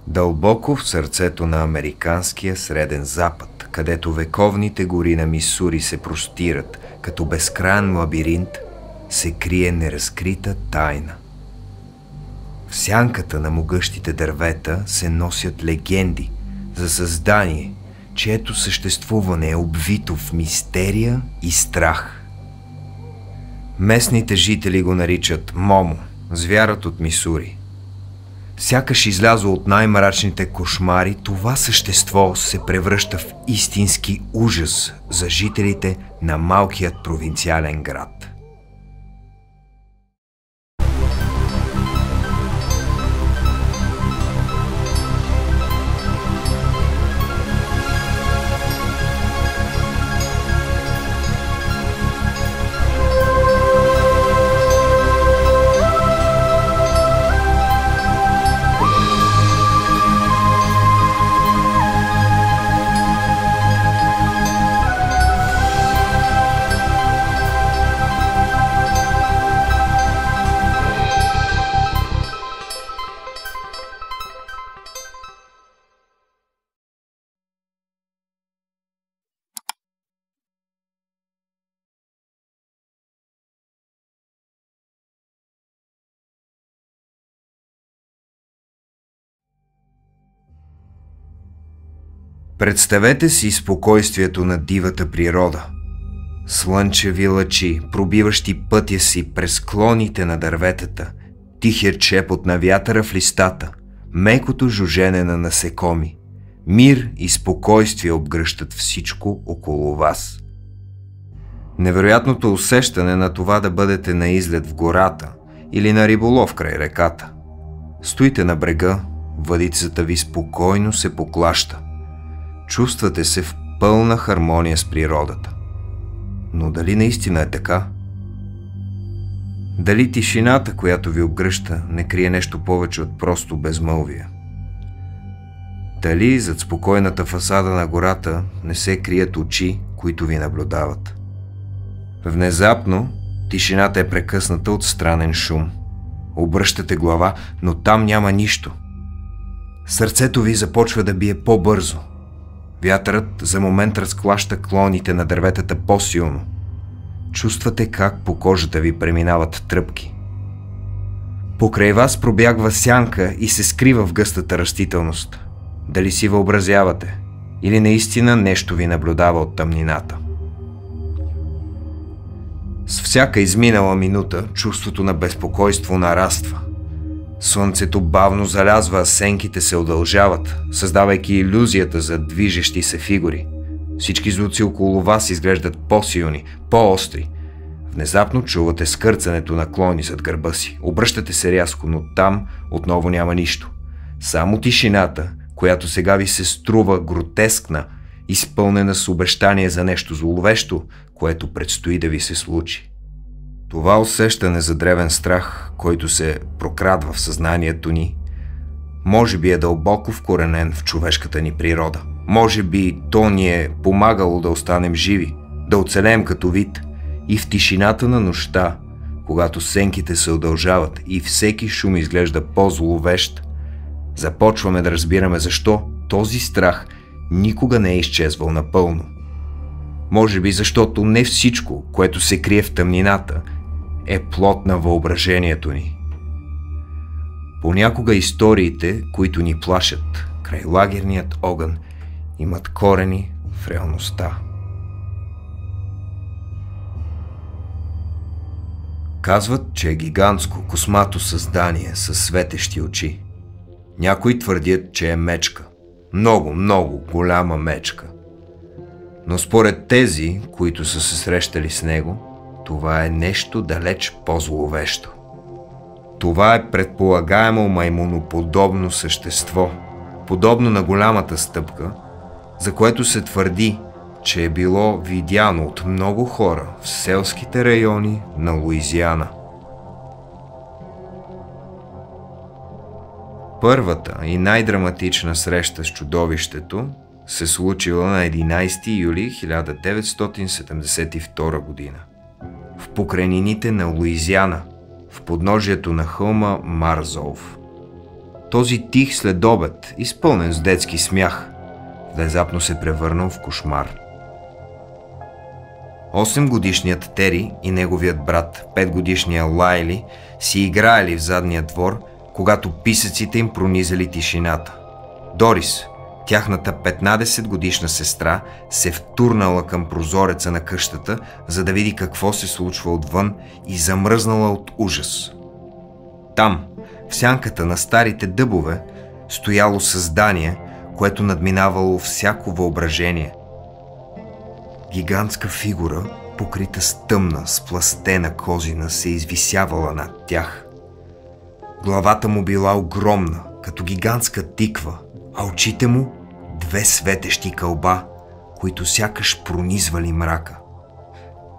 Дълбоко в сърцето на американския Среден Запад, където вековните гори на Мисури се простират като безкраен лабиринт, се крие неразкрита тайна. В сянката на могъщите дървета се носят легенди за създание, чието съществуване е обвито в мистерия и страх. Местните жители го наричат Момо, звярат от Мисури. Сякаш излязло от най-мрачните кошмари, това същество се превръща в истински ужас за жителите на малкият провинциален град. Представете си спокойствието на дивата природа. Слънчеви лъчи, пробиващи пътя си през клоните на дърветата, тихият шепот на вятъра в листата, мекото жужене на насекоми. Мир и спокойствие обгръщат всичко около вас. Невероятното усещане на това да бъдете на излет в гората или на риболов край реката. Стоите на брега, въдицата ви спокойно се поклаща. Чувствате се в пълна хармония с природата. Но дали наистина е така? Дали тишината, която ви обгръща, не крие нещо повече от просто безмълвие? Дали зад спокойната фасада на гората не се крият очи, които ви наблюдават? Внезапно тишината е прекъсната от странен шум. Обръщате глава, но там няма нищо. Сърцето ви започва да бие по-бързо. Вятърът за момент разклаща клоните на дърветата по-силно. Чувствате как по кожата ви преминават тръпки. Покрай вас пробягва сянка и се скрива в гъстата растителност. Дали си въобразявате, или наистина нещо ви наблюдава от тъмнината? С всяка изминала минута чувството на безпокойство нараства. Слънцето бавно залязва, а сенките се удължават, създавайки илюзията за движещи се фигури. Всички звуци около вас изглеждат по-силни, по-остри. Внезапно чувате скърцането на клони зад гърба си. Обръщате се рязко, но там отново няма нищо. Само тишината, която сега ви се струва гротескна, изпълнена с обещание за нещо зловещо, което предстои да ви се случи. Това усещане за древен страх, който се прокрадва в съзнанието ни, може би е дълбоко вкоренен в човешката ни природа. Може би то ни е помагало да останем живи, да оцелеем като вид и в тишината на нощта, когато сенките се удължават и всеки шум изглежда по-зловещ, започваме да разбираме защо този страх никога не е изчезвал напълно. Може би защото не всичко, което се крие в тъмнината, е плод на въображението ни. Понякога историите, които ни плашат край лагерният огън, имат корени в реалността. Казват, че е гигантско, космато създание със светещи очи. Някои твърдят, че е мечка. Много, много голяма мечка. Но според тези, които са се срещали с него, това е нещо далеч по-зловещо. Това е предполагаемо маймуноподобно същество, подобно на голямата стъпка, за което се твърди, че е било видяно от много хора в селските райони на Луизиана. Първата и най-драматична среща с чудовището се случила на 11 юли 1972 година. В покрайнините на Луизиана, в подножието на хълма Марзолф. Този тих следобед, изпълнен с детски смях, внезапно се превърнал в кошмар. 8-годишният Тери и неговият брат, 5-годишния Лайли, си играели в задния двор, когато писъците им пронизали тишината. Дорис, тяхната 15-годишна сестра, се втурнала към прозореца на къщата, за да види какво се случва отвън, и замръзнала от ужас. Там, в сянката на старите дъбове, стояло създание, което надминавало всяко въображение. Гигантска фигура, покрита с тъмна, сплъстена козина, се извисявала над тях. Главата му била огромна, като гигантска тиква, а очите му – две светещи кълба, които сякаш пронизвали мрака.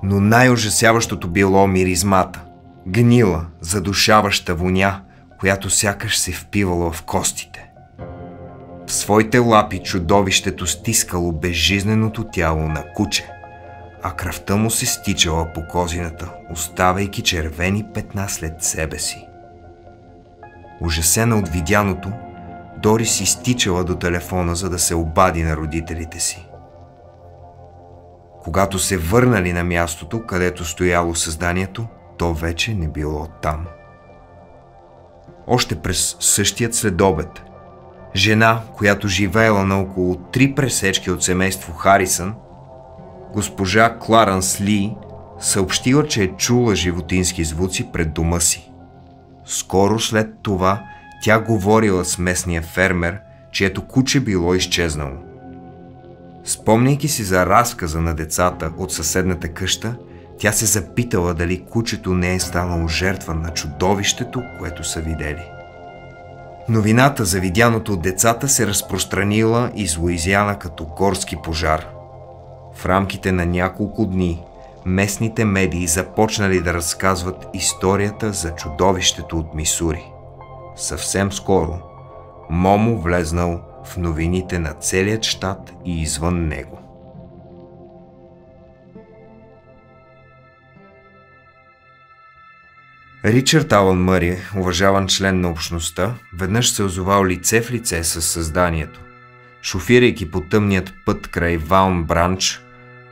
Но най-ужасяващото било миризмата – гнила, задушаваща воня, която сякаш се впивала в костите. В своите лапи чудовището стискало безжизненото тяло на куче, а кръвта му се стичала по козината, оставайки червени петна след себе си. Ужасена от видяното, Дорис изтичала до телефона, за да се обади на родителите си. Когато се върнали на мястото, където стояло създанието, то вече не било там. Още през същият следобед, жена, която живеела на около 3 пресечки от семейство Харисън, госпожа Кларанс Ли, съобщила, че е чула животински звуци пред дома си. Скоро след това тя говорила с местния фермер, чието куче било изчезнало. Спомняйки си за разказа на децата от съседната къща, тя се запитала дали кучето не е станало жертва на чудовището, което са видели. Новината за видяното от децата се разпространила из Луизиана като горски пожар. В рамките на няколко дни местните медии започнали да разказват историята за чудовището от Мисури. Съвсем скоро Момо влезнал в новините на целият щат и извън него. Ричард Алън Мъри, уважаван член на общността, веднъж се озовал лице в лице с създанието. Шофирайки по тъмният път край Ваун Бранч,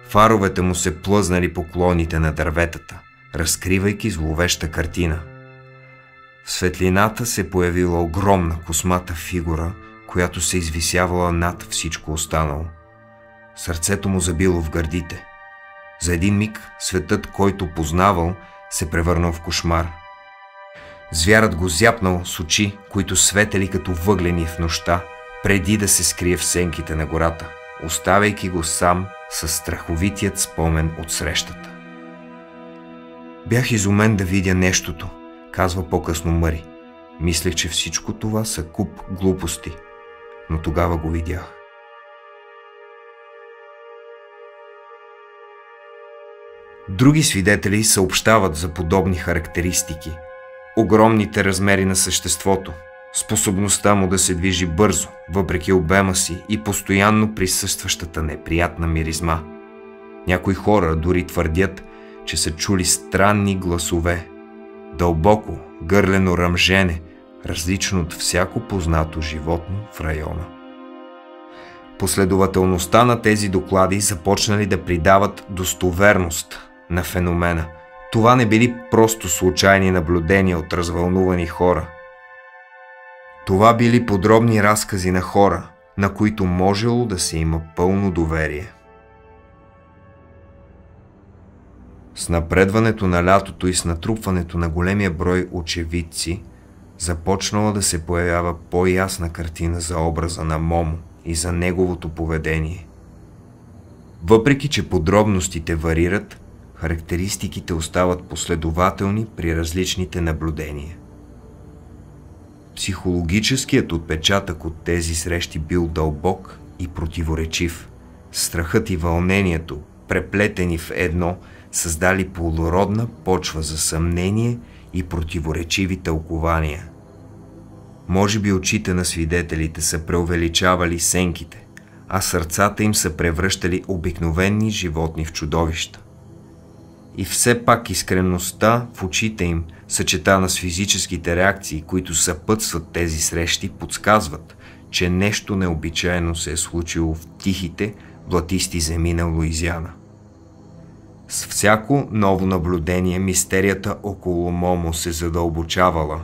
фаровете му се плъзнали по клоните на дърветата, разкривайки зловеща картина. В светлината се появила огромна космата фигура, която се извисявала над всичко останало. Сърцето му забило в гърдите. За един миг светът, който познавал, се превърнал в кошмар. Звярат го зяпнал с очи, които светели като въглени в нощта, преди да се скрие в сенките на гората, оставяйки го сам със страховитият спомен от срещата. Бях изумен да видя нещото, казва по-късно Мъри. Мислех, че всичко това са куп глупости, но тогава го видях. Други свидетели съобщават за подобни характеристики. Огромните размери на съществото, способността му да се движи бързо, въпреки обема си, и постоянно присъстващата неприятна миризма. Някои хора дори твърдят, че са чули странни гласове. Дълбоко, гърлено ръмжене, различно от всяко познато животно в района. Последователността на тези доклади започнали да придават достоверност на феномена. Това не били просто случайни наблюдения от развълнувани хора. Това били подробни разкази на хора, на които можело да се има пълно доверие. С напредването на лятото и с натрупването на големия брой очевидци, започнала да се появява по-ясна картина за образа на Момо и за неговото поведение. Въпреки че подробностите варират, характеристиките остават последователни при различните наблюдения. Психологическият отпечатък от тези срещи бил дълбок и противоречив. Страхът и вълнението, преплетени в едно, създали плодородна почва за съмнение и противоречиви тълкования. Може би очите на свидетелите са преувеличавали сенките, а сърцата им са превръщали обикновени животни в чудовища. И все пак искреността в очите им съчетана с физическите реакции, които съпътстват тези срещи, подсказват, че нещо необичайно се е случило в тихите, блатисти земи на Луизиана. С всяко ново наблюдение мистерията около Момо се задълбочавала.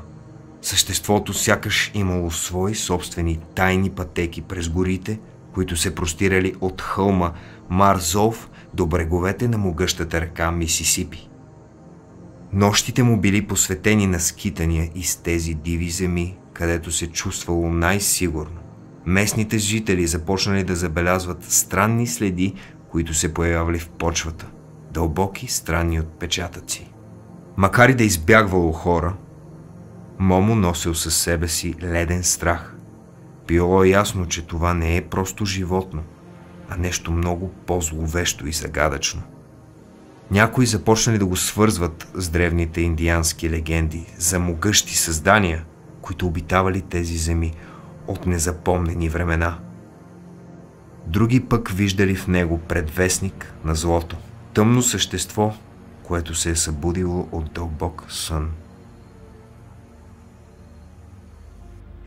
Съществото сякаш имало свои собствени тайни пътеки през горите, които се простирали от хълма Марзов до бреговете на могъщата река Мисисипи. Нощите му били посветени на скитания из тези диви земи, където се чувствало най-сигурно. Местните жители започнали да забелязват странни следи, които се появявали в почвата, дълбоки странни отпечатъци. Макар и да избягвало хора, Момо носил със себе си леден страх. Било ясно, че това не е просто животно, а нещо много по-зловещо и загадъчно. Някои започнали да го свързват с древните индиански легенди за могъщи създания, които обитавали тези земи от незапомнени времена. Други пък виждали в него предвестник на злото, тъмно същество, което се е събудило от дълбок сън.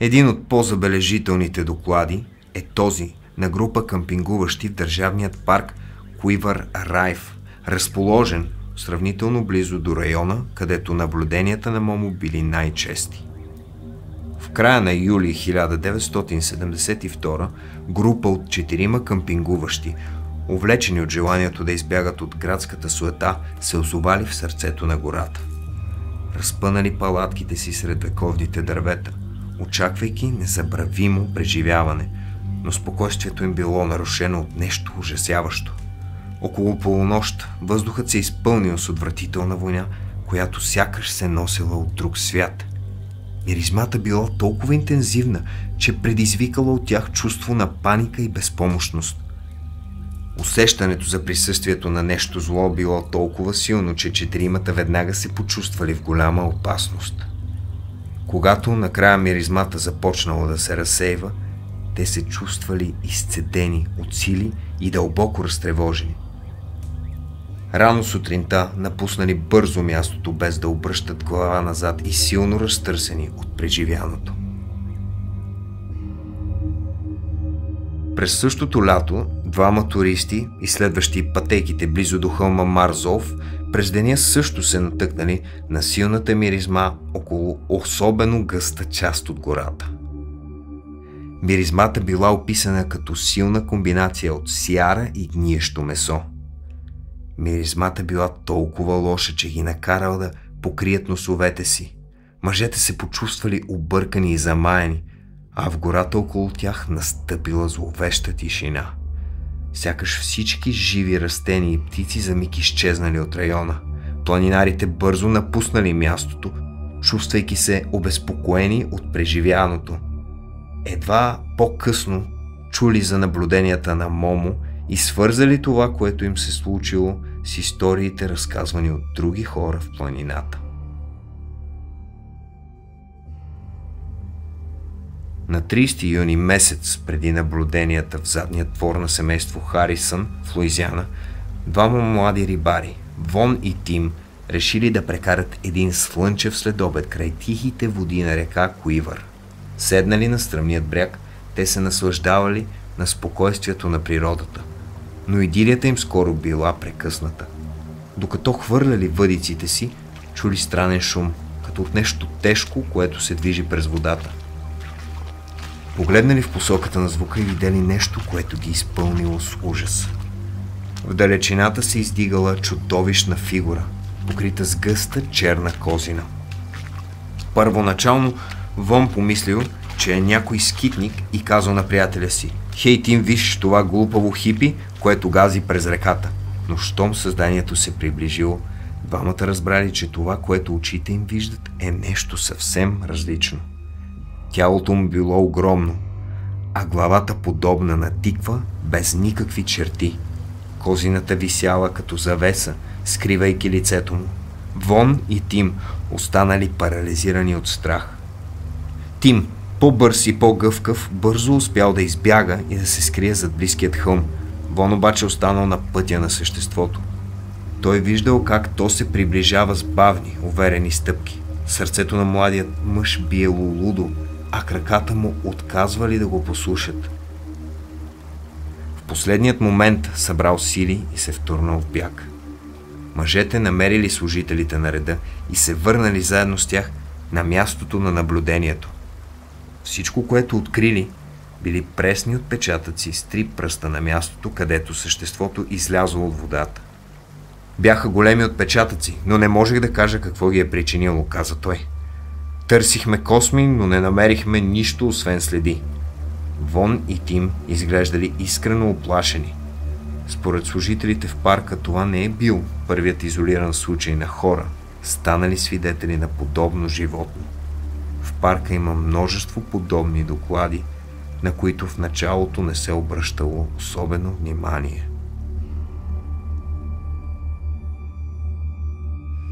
Един от по-забележителните доклади е този на група къмпингуващи в държавният парк Куивър Райф, разположен сравнително близо до района, където наблюденията на Момо били най-чести. В края на юли 1972 група от 4 къмпингуващи, увлечени от желанието да избягат от градската суета, се озовали в сърцето на гората. Разпънали палатките си сред вековните дървета, очаквайки незабравимо преживяване, но спокойствието им било нарушено от нещо ужасяващо. Около полунощ въздухът се изпълнил с отвратителна война, която сякаш се носила от друг свят. Миризмата била толкова интензивна, че предизвикала от тях чувство на паника и безпомощност. Усещането за присъствието на нещо зло било толкова силно, че 4 веднага се почувствали в голяма опасност. Когато накрая миризмата започнала да се разсейва, те се чувствали изцедени от сили и дълбоко разтревожени. Рано сутринта напуснали бързо мястото, без да обръщат глава назад и силно разтърсени от преживяното. През същото лято 2 туристи, изследващи пътеките близо до хълма Марзов, през деня също се натъкнали на силната миризма около особено гъста част от гората. Миризмата била описана като силна комбинация от сяра и гниещо месо. Миризмата била толкова лоша, че ги накарала да покрият носовете си. Мъжете се почувствали объркани и замаяни, а в гората около тях настъпила зловеща тишина. Сякаш всички живи растения и птици за миг изчезнали от района. Планинарите бързо напуснали мястото, чувствайки се обезпокоени от преживяното. Едва по-късно чули за наблюденията на Момо и свързали това, което им се случило, с историите, разказвани от други хора в планината. На 30 юни, месец преди наблюденията в задния двор на семейство Харисън в Луизиана, 2 млади рибари, Вон и Тим, решили да прекарат един слънчев следобед край тихите води на река Куивър. Седнали на стръмният бряг, те се наслаждавали на спокойствието на природата, но идилията им скоро била прекъсната. Докато хвърляли въдиците си, чули странен шум, като от нещо тежко, което се движи през водата. Погледнали в посоката на звука и видели нещо, което ги изпълнило с ужас. В далечината се издигала чудовищна фигура, покрита с гъста черна козина. Първоначално Вон помислил, че е някой скитник и казал на приятеля си: „Хей, Тим, виж това глупаво хипи, което гази през реката“. Но щом създанието се приближило, двамата разбрали, че това, което очите им виждат, е нещо съвсем различно. Тялото му било огромно, а главата подобна на тиква, без никакви черти. Козината висяла като завеса, скривайки лицето му. Вон и Тим останали парализирани от страх. Тим, по-бърз и по-гъвкав, бързо успял да избяга и да се скрие зад близкият хълм. Вон обаче останал на пътя на съществото. Той виждал как то се приближава с бавни, уверени стъпки. Сърцето на младият мъж биело лудо, а краката му отказвали да го послушат. В последният момент събрал сили и се втурнал в бяг. Мъжете намерили служителите на реда и се върнали заедно с тях на мястото на наблюдението. Всичко, което открили, били пресни отпечатъци с 3 пръста на мястото, където съществото излязло от водата. Бяха големи отпечатъци, но не можех да кажа какво ги е причинило, каза той. Търсихме косми, но не намерихме нищо, освен следи. Вон и Тим изглеждали искрено оплашени. Според служителите в парка това не е бил първият изолиран случай на хора, станали свидетели на подобно животно. В парка има множество подобни доклади, на които в началото не се обръщало особено внимание.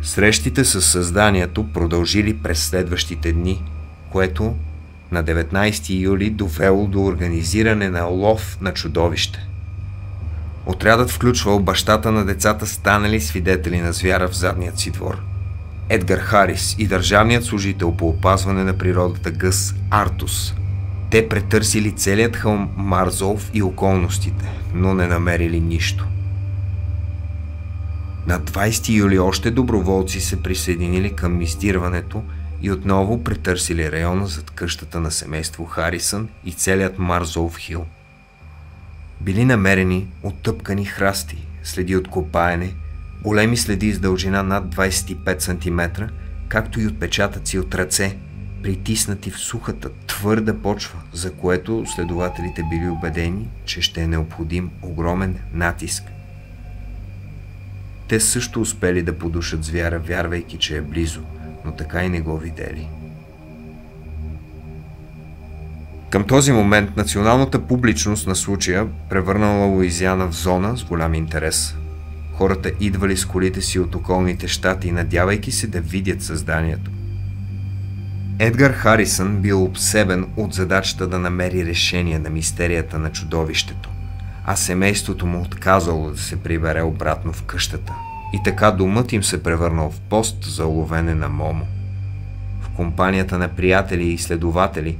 Срещите с създанието продължили през следващите дни, което на 19 юли довело до организиране на лов на чудовище. Отрядът включвал бащата на децата, станали свидетели на звяра в задният си двор, Едгар Харис, и държавният служител по опазване на природата Гъс Артус. Те претърсили целият хълм Марзолф и околностите, но не намерили нищо. На 20 юли още доброволци се присъединили към издирването и отново претърсили района зад къщата на семейство Харисън и целият Марзолф Хил. Били намерени оттъпкани храсти, следи от копаене, големи следи с дължина над 25 см, както и отпечатъци от ръце, притиснати в сухата, твърда почва, за което следователите били убедени, че ще е необходим огромен натиск. Те също успели да подушат звяра, вярвайки, че е близо, но така и не го видели. Към този момент националната публичност на случая превърнала Луизиана в зона с голям интерес. Хората идвали с колите си от околните щати, надявайки се да видят създанието. Едгар Харисън бил обсебен от задачата да намери решение на мистерията на чудовището, а семейството му отказало да се прибере обратно в къщата. И така домът им се превърнал в пост за ловене на Момо. В компанията на приятели и следователи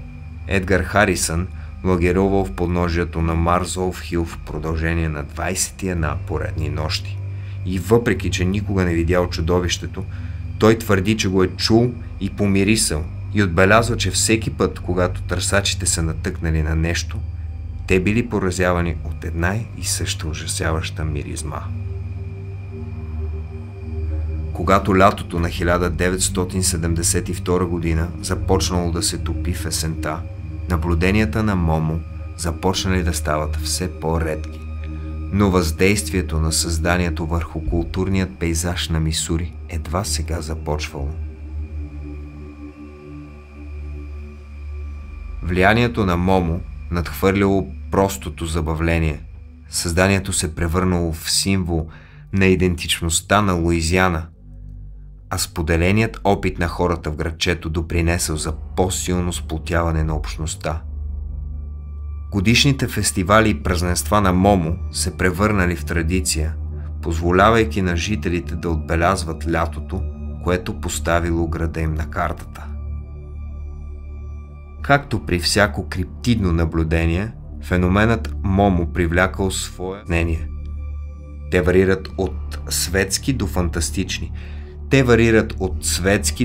Едгар Харисън лагерувал в подножието на Марзолф Хил в продължение на 21 поредни нощи. И въпреки, че никога не видял чудовището, той твърди, че го е чул и помирисал, и отбелязва, че всеки път, когато търсачите са натъкнали на нещо, те били поразявани от една и съща ужасяваща миризма. Когато лятото на 1972 година започнало да се топи в есента, наблюденията на Момо започнали да стават все по-редки, но въздействието на създанието върху културният пейзаж на Мисури едва сега започвало. Влиянието на Момо надхвърляло простото забавление. Създанието се превърнало в символ на идентичността на Луизиана, а споделеният опит на хората в градчето допринесъл за по-силно сплотяване на общността. Годишните фестивали и празненства на Момо се превърнали в традиция, позволявайки на жителите да отбелязват лятото, което поставило града им на картата. Както при всяко криптидно наблюдение, феноменът Момо привлякал свое мнение. Те варират от светски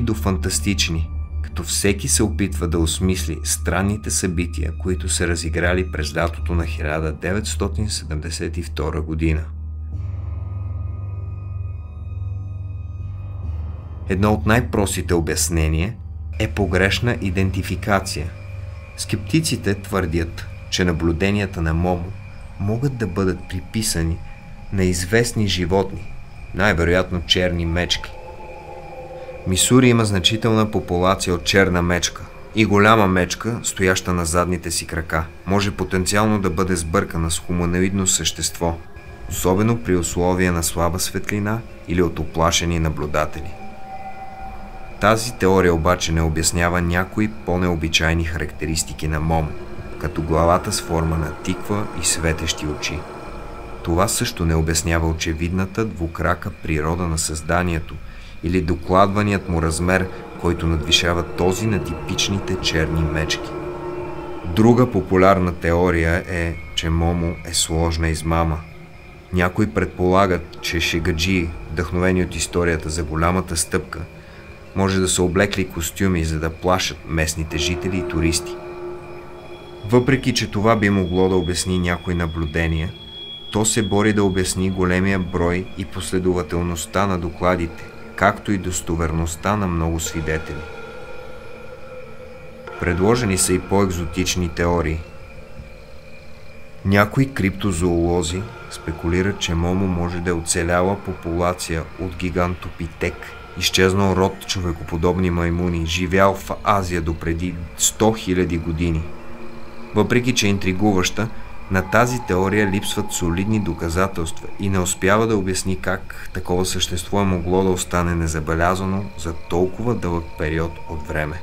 до фантастични, като всеки се опитва да осмисли странните събития, които се разиграли през лятото на 1972 година. Едно от най-простите обяснения е погрешна идентификация. Скептиците твърдят, че наблюденията на Момо могат да бъдат приписани на известни животни, най-вероятно черни мечки. Мисури има значителна популация от черна мечка и голяма мечка, стояща на задните си крака, може потенциално да бъде сбъркана с хуманоидно същество, особено при условия на слаба светлина или от уплашени наблюдатели. Тази теория обаче не обяснява някои по-необичайни характеристики на Момо, като главата с форма на тиква и светещи очи. Това също не обяснява очевидната двукрака природа на създанието или докладваният му размер, който надвишава този на типичните черни мечки. Друга популярна теория е, че Момо е сложна измама. Някои предполагат, че шегаджии, вдъхновени от историята за голямата стъпка, може да са облекли костюми, за да плашат местните жители и туристи. Въпреки че това би могло да обясни някои наблюдения, то се бори да обясни големия брой и последователността на докладите, както и достоверността на много свидетели. Предложени са и по-екзотични теории. Някои криптозоолози спекулират, че Момо може да е оцеляла популация от гигантопитек, изчезнал род човекоподобни маймуни, живял в Азия допреди 100 000 години. Въпреки че е интригуваща, на тази теория липсват солидни доказателства и не успява да обясни как такова същество е могло да остане незабелязано за толкова дълъг период от време.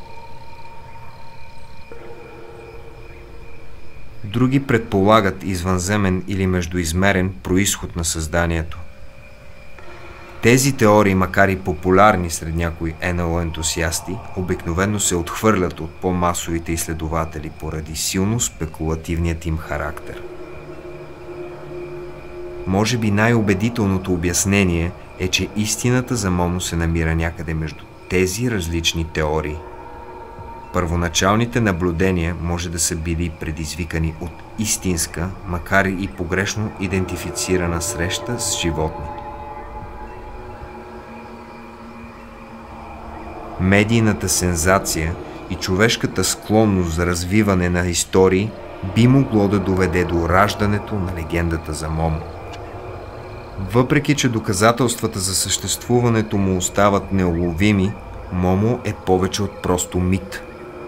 Други предполагат извънземен или междуизмерен произход на създанието. Тези теории, макар и популярни сред някои НЛО ентусиасти, обикновено се отхвърлят от по-масовите изследователи поради силно спекулативният им характер. Може би най-убедителното обяснение е, че истината за Момо се намира някъде между тези различни теории. Първоначалните наблюдения може да са били предизвикани от истинска, макар и погрешно идентифицирана среща с животни. Медийната сензация и човешката склонност за развиване на истории би могло да доведе до раждането на легендата за Момо. Въпреки че доказателствата за съществуването му остават неуловими, Момо е повече от просто мит.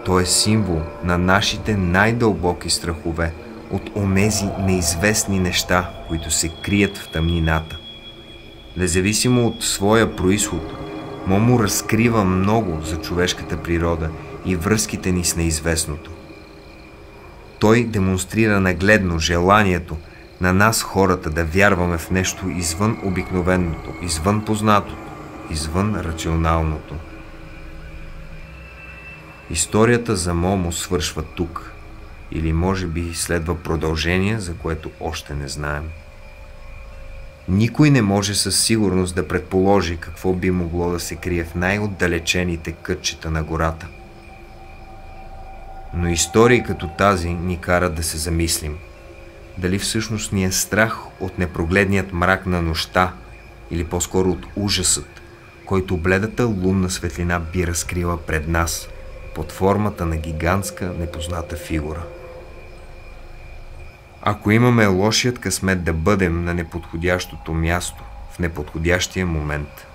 Той е символ на нашите най-дълбоки страхове от онези неизвестни неща, които се крият в тъмнината. Независимо от своя произход, Момо разкрива много за човешката природа и връзките ни с неизвестното. Той демонстрира нагледно желанието на нас хората да вярваме в нещо извън обикновеното, извън познатото, извън рационалното. Историята за Момо свършва тук, или може би следва продължение, за което още не знаем. Никой не може със сигурност да предположи какво би могло да се крие в най-отдалечените кътчета на гората. Но истории като тази ни карат да се замислим. Дали всъщност ни е страх от непрогледният мрак на нощта, или по-скоро от ужасът, който бледата лунна светлина би разкрила пред нас, под формата на гигантска непозната фигура. Ако имаме лошият късмет да бъдем на неподходящото място в неподходящия момент,